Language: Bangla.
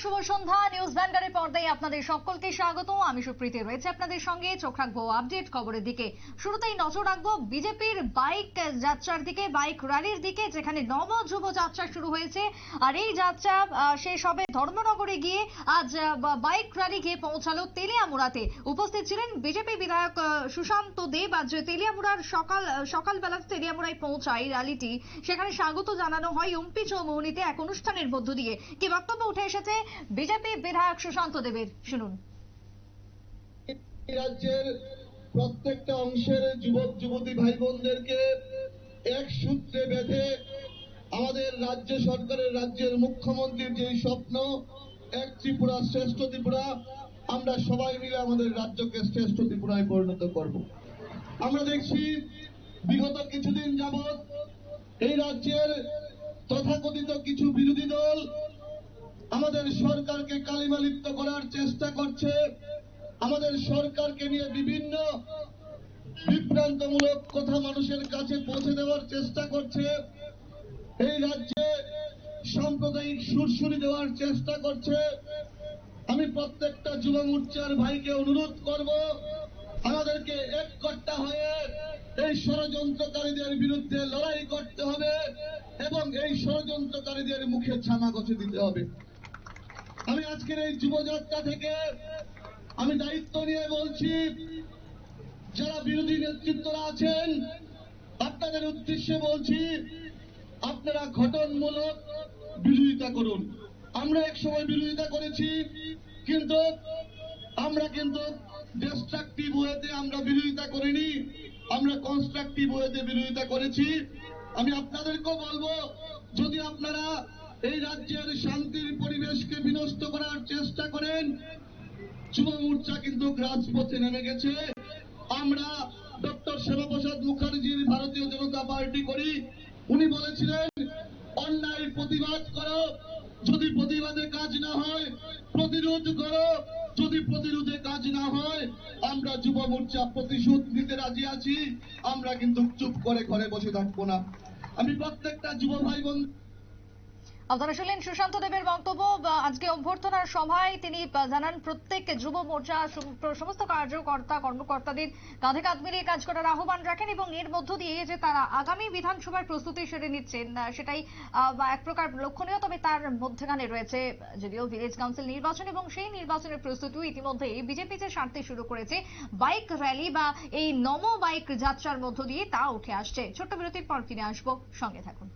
শুভ সন্ধ্যা। নিউজ ভ্যানগার্ডের পর্দায় আপনাদের সকলকে স্বাগত। আমি সুপ্রীতি রয়েছে আপনাদের সঙ্গে। চোখ রাখবো আপডেট খবরের দিকে। শুরুতেই নজর রাখবো বিজেপির বাইক যাত্রার দিকে, বাইক র্যালির দিকে, যেখানে নব যুব যাত্রা শুরু হয়েছে। আর এই যাত্রা শেষ হবে ধর্মনগরে গিয়ে। আজ বাইক র্যালি গিয়ে পৌঁছালো তেলিয়ামুড়াতে। উপস্থিত ছিলেন বিজেপি বিধায়ক সুশান্ত দেব। আজ তেলিয়ামুড়ার সকালবেলা তেলিয়ামুড়ায় পৌঁছায় র্যালিটি। সেখানে স্বাগত জানানো হয় এমপি চৌমুহনীতে এক অনুষ্ঠানের মধ্য দিয়ে। কি বক্তব্য উঠে এসেছে বিজেপি বিধায়ক সুশান্ত দেবের, শুনুন। রাজ্যের প্রত্যেকটা অংশের যুবক যুবতী ভাই বোনদেরকে এক সূত্রে বেঁধে আমাদের রাজ্য সরকারের, রাজ্যের মুখ্যমন্ত্রীর যে স্বপ্ন, এক ত্রিপুরা শ্রেষ্ঠ ত্রিপুরা, আমরা সবাই মিলে আমাদের রাজ্যকে শ্রেষ্ঠ ত্রিপুরায় পরিণত করব। আমরা দেখছি বিগত কিছুদিন যাবৎ এই রাজ্যের তথাকথিত কিছু বিরোধী দল আমাদের সরকারকে কালিমালিপ্ত করার চেষ্টা করছে, আমাদের সরকারকে নিয়ে বিভিন্ন বিভ্রান্তমূলক কথা মানুষের কাছে পৌঁছে দেওয়ার চেষ্টা করছে, এই রাজ্যে সাম্প্রদায়িক সুরসুরি দেওয়ার চেষ্টা করছে। আমি প্রত্যেকটা যুব মোর্চার ভাইকে অনুরোধ করব, আমাদেরকে এককট্টা হয়ে এই ষড়যন্ত্রকারীদের বিরুদ্ধে লড়াই করতে হবে এবং এই ষড়যন্ত্রকারীদের মুখে ছামা গছে দিতে হবে। আমি আজকের এই যুবযাত্রা থেকে আমি দায়িত্ব নিয়ে বলছি, যারা বিরোধী নেতৃত্বরা আছেন আপনাদের উদ্দেশ্যে বলছি, আপনারা গঠনমূলক বিরোধিতা করুন। আমরা একসময় বিরোধিতা করেছি, কিন্তু আমরা ডিস্ট্রাকটিভ ওয়েতে আমরা বিরোধিতা করিনি, আমরা কনস্ট্রাকটিভ ওয়েতে বিরোধিতা করেছি। আমি আপনাদেরকেও বলবো, যদি আপনারা এই রাজ্যের শান্তির পরিবেশকে বিনষ্ট করার চেষ্টা করেন, যুব মোর্চা কিন্তু রাজপথে নেমে গেছে। আমরা ডক্টর শ্যামাপ্রসাদ মুখার্জির ভারতীয় জনতা পার্টি করি। উনি বলেছিলেন, অন্যায় প্রতিবাদ করো, যদি প্রতিবাদে কাজ না হয় প্রতিরোধ করো, যদি প্রতিরোধে কাজ না হয় আমরা যুব মোর্চা প্রতিশোধ নিতে রাজি আছি। আমরা কিন্তু চুপ করে ঘরে বসে থাকবো না। আমি প্রত্যেকটা যুব ভাই বোন। আপনারা শুনলেন সুশান্ত দেবের বক্তব্য। আজকে অভ্যর্থনার সভায় তিনি জানান প্রত্যেক যুব মোর্চা সমস্ত কার্যকর্তা কর্মকর্তাদের কাঁধে কাঁধ মিলিয়ে কাজ করার আহ্বান রাখেন এবং এর মধ্য দিয়ে যে তারা আগামী বিধানসভার প্রস্তুতি সেরে নিচ্ছেন, সেটাই এক প্রকার লক্ষণীয়। তবে তার মধ্যখানে রয়েছে যদিও ভিলেজ কাউন্সিল নির্বাচন, এবং সেই নির্বাচনের প্রস্তুতিও ইতিমধ্যে বিজেপি যে সারতে শুরু করেছে বাইক র্যালি বা এই নমো বাইক যাত্রার মধ্য দিয়ে তা উঠে আসছে। ছোট্ট বিরতির পর ফিরে আসবো, সঙ্গে থাকুন।